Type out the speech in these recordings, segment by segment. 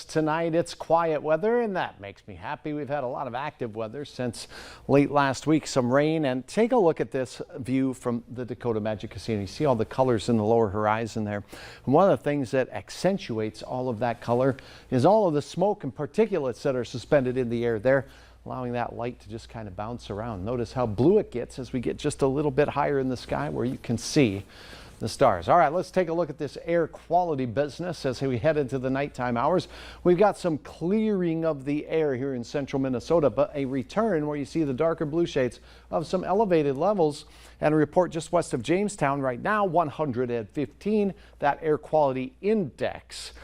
tonight. It's quiet weather, and that makes me happy. We've had a lot of active weather since late last week, some rain. And take a look at this view from the Dakota Magic Casino. You see all the colors in the lower horizon there. And one of the things that accentuates all of that color is all of the smoke and particulates that are suspended in the air there, allowing that light to just kind of bounce around. Notice how blue it gets as we get just a little bit higher in the sky where you can see the stars. All right, let's take a look at this air quality business as we head into the nighttime hours. We've got some clearing of the air here in central Minnesota, but a return where you see the darker blue shades of some elevated levels. And a report just west of Jamestown right now, 115, that air quality index.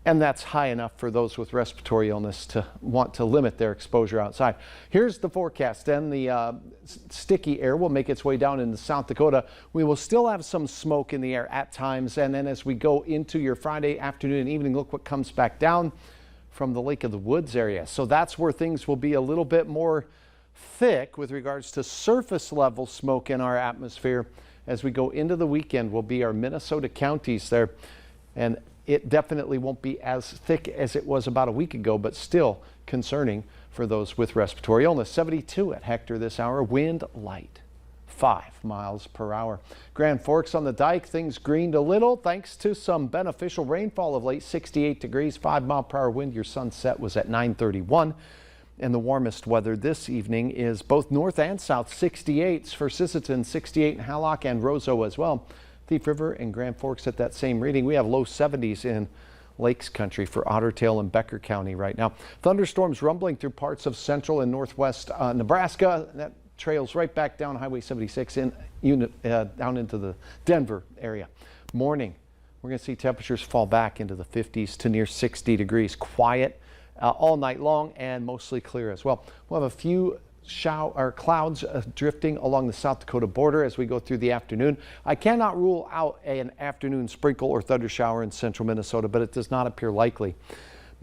And that's high enough for those with respiratory illness to want to limit their exposure outside. Here's the forecast. Then the sticky air will make its way down into South Dakota. We will still have some smoke in the air at times. And then as we go into your Friday afternoon and evening, look what comes back down from the Lake of the Woods area. So that's where things will be a little bit more thick with regards to surface level smoke in our atmosphere. As we go into the weekend will be our Minnesota counties there. And it definitely won't be as thick as it was about a week ago, but still concerning for those with respiratory illness. 72 at Hector this hour, wind light, 5 miles per hour. Grand Forks on the dike, things greened a little thanks to some beneficial rainfall of late, 68 degrees, 5 mile per hour wind. Your sunset was at 9:31. And the warmest weather this evening is both north and south, 68s for Sisseton, 68 in Hallock and Roseau as well. Thief River and Grand Forks at that same reading. We have low 70s in Lakes Country for Otter Tail and Becker County right now. Thunderstorms rumbling through parts of central and northwest Nebraska. That trails right back down Highway 76 down into the Denver area. Morning, we're going to see temperatures fall back into the 50s to near 60 degrees. Quiet all night long and mostly clear as well. We'll have a few clouds drifting along the South Dakota border as we go through the afternoon. I cannot rule out an afternoon sprinkle or thunder shower in central Minnesota, but it does not appear likely.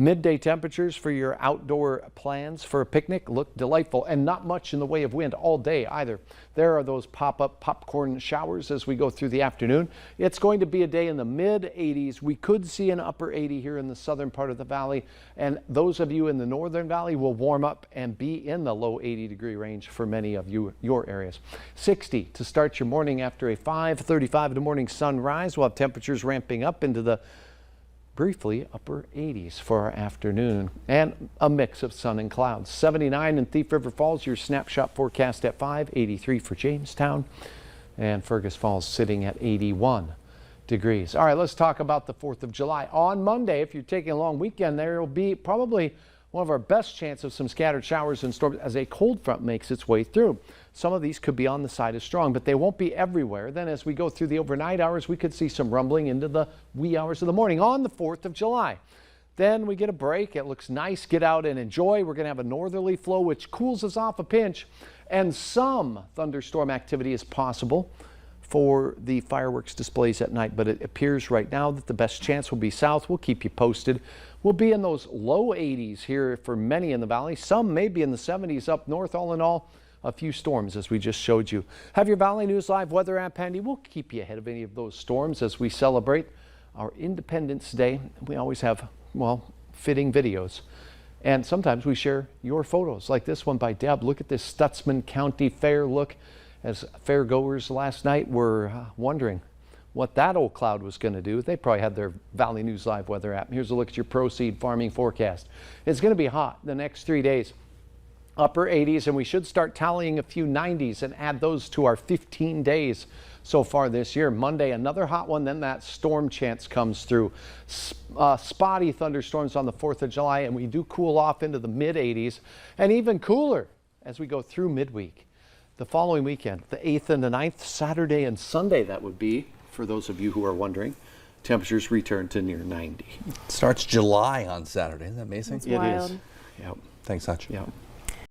Midday temperatures for your outdoor plans for a picnic look delightful, and not much in the way of wind all day either. There are those pop-up popcorn showers as we go through the afternoon. It's going to be a day in the mid-80s. We could see an upper 80 here in the southern part of the valley, and those of you in the northern valley will warm up and be in the low 80-degree range for many of your areas. 60 to start your morning after a 5:35 in the morning sunrise. We'll have temperatures ramping up into the briefly upper 80s for our afternoon, and a mix of sun and clouds. 79 in Thief River Falls, your snapshot forecast at 5, 83 for Jamestown, and Fergus Falls sitting at 81 degrees. All right, let's talk about the 4th of July. On Monday, if you're taking a long weekend, there will be probably one of our best chances of some scattered showers and storms as a cold front makes its way through. Some of these could be on the side of strong, but they won't be everywhere. Then as we go through the overnight hours, we could see some rumbling into the wee hours of the morning on the 4th of July. Then we get a break. It looks nice. Get out and enjoy. We're going to have a northerly flow, which cools us off a pinch, and some thunderstorm activity is possible for the fireworks displays at night, but it appears right now that the best chance will be south. We'll keep you posted. We'll be in those low 80s here for many in the valley. Some may be in the 70s up north. All in all, a few storms as we just showed you. Have your Valley News Live weather app handy. We'll keep you ahead of any of those storms as we celebrate our Independence Day. We always have, well, fitting videos. And sometimes we share your photos like this one by Deb. Look at this Stutzman County Fair look, as fairgoers last night were wondering what that old cloud was going to do. They probably had their Valley News Live weather app. Here's a look at your Proseed farming forecast. It's going to be hot the next 3 days. Upper 80s, and we should start tallying a few 90s and add those to our 15 days so far this year. Monday, another hot one, then that storm chance comes through. Spotty thunderstorms on the 4th of July, and we do cool off into the mid 80s and even cooler as we go through midweek. The following weekend, the 8th and the 9th, Saturday and Sunday, that would be, for those of you who are wondering, temperatures return to near 90. It starts July on Saturday. Isn't that amazing? That's wild. It is. Yep. Thanks, Hutch. Yep.